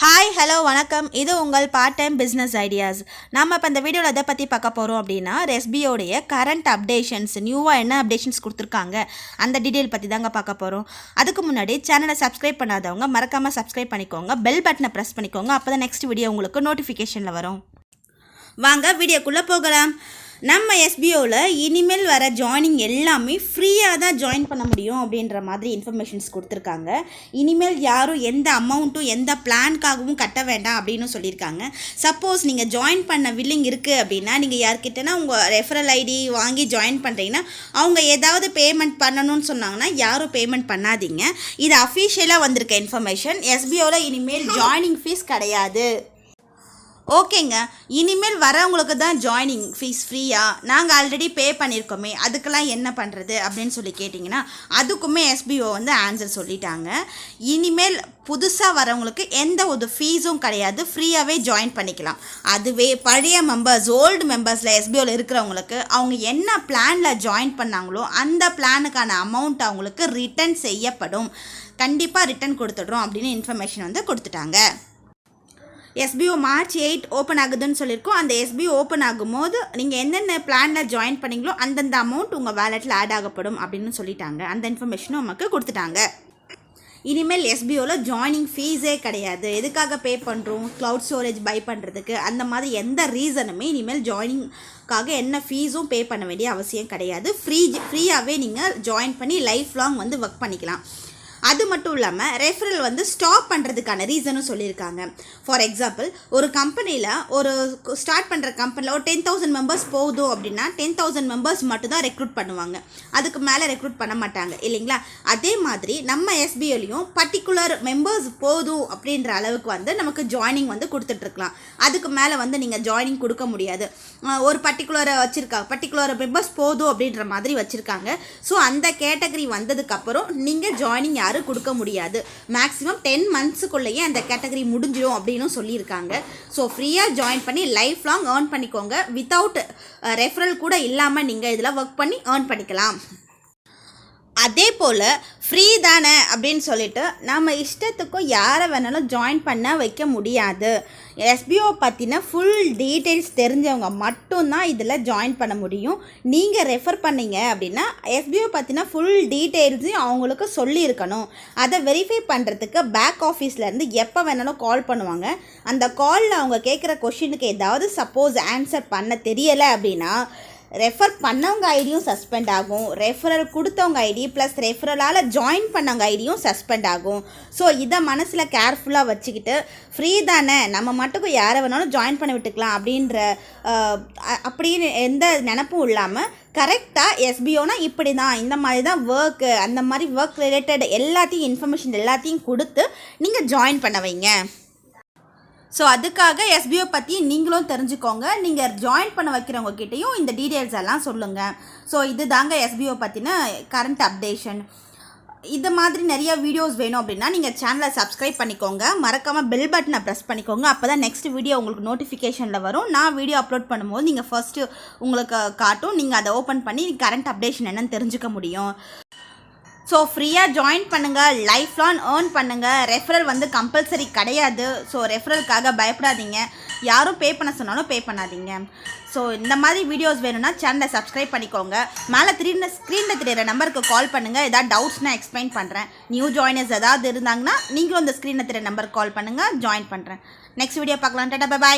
Hi hello வணக்கம். இது உங்கள் பார்ட் டைம் பிஸ்னஸ் ஐடியாஸ். நம்ம இப்போ இந்த வீடியோவில் எதை பற்றி பார்க்க போகிறோம் அப்படின்னா, எஸ்பிஓடைய கரண்ட் அப்டேஷன்ஸ், நியூவாக என்ன அப்டேஷன்ஸ் கொடுத்துருக்காங்க அந்த டீட்டெயில் பற்றி தாங்க பார்க்க போகிறோம். அதுக்கு முன்னாடி சேனலை சப்ஸ்கிரைப் பண்ணாதவங்க மறக்காமல் சப்ஸ்கிரைப் பண்ணிக்கோங்க, பெல் பட்டனை ப்ரெஸ் பண்ணிக்கோங்க. அப்போ தான் நெக்ஸ்ட் வீடியோ உங்களுக்கு நோட்டிஃபிகேஷனில் வரும். வாங்க வீடியோக்குள்ளே போகலாம். நம்ம எஸ்பிஓவில் இனிமேல் வர ஜாயினிங் எல்லாமே ஃப்ரீயாக தான் ஜாயின் பண்ண முடியும் அப்படின்ற மாதிரி இன்ஃபர்மேஷன்ஸ் கொடுத்துருக்காங்க. இனிமேல் யாரும் எந்த அமௌண்ட்டும் எந்த பிளான்காகவும் கட்ட வேண்டாம் அப்படின்னு சொல்லியிருக்காங்க. சப்போஸ் நீங்கள் ஜாயின் பண்ண வில்லிங் இருக்குது அப்படின்னா, நீங்கள் யார்கிட்டனா உங்கள் ரெஃபரல் ஐடி வாங்கி ஜாயின் பண்ணுறீங்கன்னா அவங்க ஏதாவது பேமெண்ட் பண்ணணும்னு சொன்னாங்கன்னா யாரும் பேமெண்ட் பண்ணாதீங்க. இது அஃபிஷியலாக வந்திருக்க இன்ஃபர்மேஷன். எஸ்பிஓவில் இனிமேல் ஜாயினிங் ஃபீஸ் கிடையாது. ஓகேங்க, இனிமேல் வரவங்களுக்கு தான் ஜாயினிங் ஃபீஸ் ஃப்ரீயாக, நாங்கள் ஆல்ரெடி பே பண்ணியிருக்கோமே அதுக்கெல்லாம் என்ன பண்ணுறது அப்படின்னு சொல்லி கேட்டிங்கன்னா, அதுக்குமே எஸ்பிஓ வந்து ஆன்சர் சொல்லிட்டாங்க. இனிமேல் புதுசாக வரவங்களுக்கு எந்த ஒரு ஃபீஸும் கிடையாது, ஃப்ரீயாகவே ஜாயின் பண்ணிக்கலாம். அதுவே பழைய மெம்பர்ஸ், ஓல்டு மெம்பர்ஸில் எஸ்பிஓவில் இருக்கிறவங்களுக்கு அவங்க என்ன பிளானில் ஜாயின் பண்ணாங்களோ அந்த பிளானுக்கான அமௌண்ட் அவங்களுக்கு ரிட்டர்ன் செய்யப்படும். கண்டிப்பாக ரிட்டர்ன் கொடுத்துட்றோம் அப்படின்னு இன்ஃபர்மேஷன் வந்து கொடுத்துட்டாங்க. எஸ்பிஓ March 8 ஓப்பன் ஆகுதுன்னு சொல்லியிருக்கோம். அந்த எஸ்பிஓ ஓப்பன் ஆகும்போது நீங்கள் என்னென்ன பிளானில் ஜாயின் பண்ணிங்களோ அந்தந்த அமௌண்ட் உங்கள் வேலெட்டில் ஆட் ஆகப்படும் அப்படின்னு சொல்லிட்டாங்க. அந்த இன்ஃபர்மேஷனும் நமக்கு கொடுத்துட்டாங்க. இனிமேல் எஸ்பிஓவில் ஜாயினிங் ஃபீஸே கிடையாது. எதுக்காக பே பண்ணுறோம், க்ளவுட் ஸ்டோரேஜ் பை பண்ணுறதுக்கு, அந்த மாதிரி எந்த ரீசனுமே இனிமேல் ஜாயினிங்காக என்ன ஃபீஸும் பே பண்ண வேண்டிய அவசியம் கிடையாது. ஃப்ரீயாகவே நீங்கள் ஜாயின் பண்ணி லைஃப் லாங் வந்து ஒர்க் பண்ணிக்கலாம். அது மட்டும் இல்லாமல் ரெஃபரல் வந்து ஸ்டாப் பண்ணுறதுக்கான ரீசனும் சொல்லியிருக்காங்க. ஃபார் எக்ஸாம்பிள், ஒரு கம்பெனியில் ஒரு ஸ்டார்ட் பண்ணுற கம்பெனியில் ஒரு 10,000 மெம்பர்ஸ் போதும் அப்படின்னா 10,000 மெம்பர்ஸ் மட்டும் தான் ரெக்ரூட் பண்ணுவாங்க, அதுக்கு மேலே ரெக்ரூட் பண்ண மாட்டாங்க இல்லைங்களா? அதே மாதிரி நம்ம எஸ்பிஓலையும் பர்டிகுலர் மெம்பர்ஸ் போதும் அப்படின்ற அளவுக்கு வந்து நமக்கு ஜாயினிங் வந்து கொடுத்துட்ருக்கலாம். அதுக்கு மேலே வந்து நீங்கள் ஜாயினிங் கொடுக்க முடியாது. ஒரு பர்டிகுலரை வச்சுருக்காங்க, பர்டிகுலர் மெம்பர்ஸ் போதும் அப்படின்ற மாதிரி வச்சுருக்காங்க. ஸோ அந்த கேட்டகரி வந்ததுக்கப்புறம் நீங்கள் ஜாயினிங் கொடுக்க முடியாது. மேக்ஸிமம் 10 மந்த்ஸுக்குள்ளேயே அந்த கேட்டகரி முடிஞ்சிடும் அப்படின்னு சொல்லியிருக்காங்க. ஸோ ஃப்ரீயாக ஜாயின் பண்ணி லைஃப் லாங் ஏர்ன் பண்ணிக்கோங்க. வித்தவுட் ரெஃபரல் கூட இல்லாமல் நீங்கள் இதில் ஒர்க் பண்ணி ஏர்ன் பண்ணிக்கலாம். அதே போல் ஃப்ரீ தானே அப்படின்னு சொல்லிட்டு நம்ம இஷ்டத்துக்கும் யாரை வேணாலும் ஜாயின் பண்ண வைக்க முடியாது. எஸ்பிஓ பற்றின ஃபுல் டீட்டெயில்ஸ் தெரிஞ்சவங்க மட்டும்தான் இதில் ஜாயின் பண்ண முடியும். நீங்கள் ரெஃபர் பண்ணீங்க அப்படின்னா எஸ்பிஓ பற்றின ஃபுல் டீட்டெயில்ஸையும் அவங்களுக்கு சொல்லியிருக்கணும். அதை வெரிஃபை பண்ணுறதுக்கு பேக் ஆஃபீஸ்லேருந்து எப்போ வேணாலும் கால் பண்ணுவாங்க. அந்த காலில் அவங்க கேட்குற கொஷினுக்கு ஏதாவது சப்போஸ் ஆன்சர் பண்ண தெரியலை அப்படின்னா ரெஃபர் பண்ணவங்க ஐடியும் சஸ்பெண்ட் ஆகும், ரெஃபரல் கொடுத்தவங்க ஐடி ப்ளஸ் ரெஃபரலால் ஜாயின் பண்ணவங்க ஐடியும் சஸ்பெண்ட் ஆகும். ஸோ இதை மனசில் கேர்ஃபுல்லாக வச்சுக்கிட்டு ஃப்ரீ தானே நம்ம மட்டும் யாரை வேணாலும் ஜாயின் பண்ணி விட்டுக்கலாம் அப்படின்ற அப்படின்னு எந்த நினப்பும் இல்லாமல் கரெக்டாக எஸ்பிஓனா இப்படி தான், இந்த மாதிரி தான் ஒர்க்கு, அந்த மாதிரி ஒர்க் ரிலேட்டட் எல்லாத்தையும் இன்ஃபர்மேஷன் எல்லாத்தையும் கொடுத்து நீங்கள் ஜாயின் பண்ண வைங்க. ஸோ அதுக்காக எஸ்பிஓ பற்றி நீங்களும் தெரிஞ்சுக்கோங்க. நீங்கள் ஜாயின் பண்ண வைக்கிறவங்க கிட்டேயும் இந்த டீட்டெயில்ஸ் எல்லாம் சொல்லுங்கள். ஸோ இது தாங்க எஸ்பிஓ பற்றின கரண்ட் அப்டேஷன். இது மாதிரி நிறைய வீடியோஸ் வேணும் அப்படின்னா நீங்கள் சேனலை சப்ஸ்கிரைப் பண்ணிக்கோங்க, மறக்காமல் பெல் பட்டனை ப்ரெஸ் பண்ணிக்கோங்க. அப்போ தான் நெக்ஸ்ட் வீடியோ உங்களுக்கு நோட்டிஃபிகேஷனில் வரும். நான் வீடியோ அப்லோட் பண்ணும்போது நீங்கள் ஃபஸ்ட்டு உங்களுக்கு காட்டும், நீங்கள் அதை ஓப்பன் பண்ணி கரண்ட் அப்டேஷன் என்னன்னு தெரிஞ்சுக்க முடியும். ஸோ ஃப்ரீயாக ஜாயின் பண்ணுங்கள், லைஃப் லாங் ஏர்ன் பண்ணுங்கள். ரெஃபரல் வந்து கம்பல்சரி கிடையாது. ஸோ ரெஃபரலுக்காக பயப்படாதீங்க, யாரும் பே பண்ண சொன்னாலும் பே பண்ணாதீங்க. ஸோ இந்த மாதிரி வீடியோஸ் வேணும்னா சேனலை சப்ஸ்கிரைப் பண்ணிக்கோங்க. மேலே ஸ்க்ரீனில் தெரியிற நம்பருக்கு கால் பண்ணுங்கள். ஏதாவது டவுட்ஸ்னால் எக்ஸ்பிளைன் பண்ணுறேன். நியூ ஜாயினர்ஸ் ஏதாவது இருந்தாங்கன்னா நீங்களும் இந்த ஸ்க்ரீனில் தெரியிற நம்பருக்கு கால் பண்ணுங்கள், ஜாயின் பண்ணுறேன். நெக்ஸ்ட் வீடியோ பார்க்கலாம். Tata, bye bye.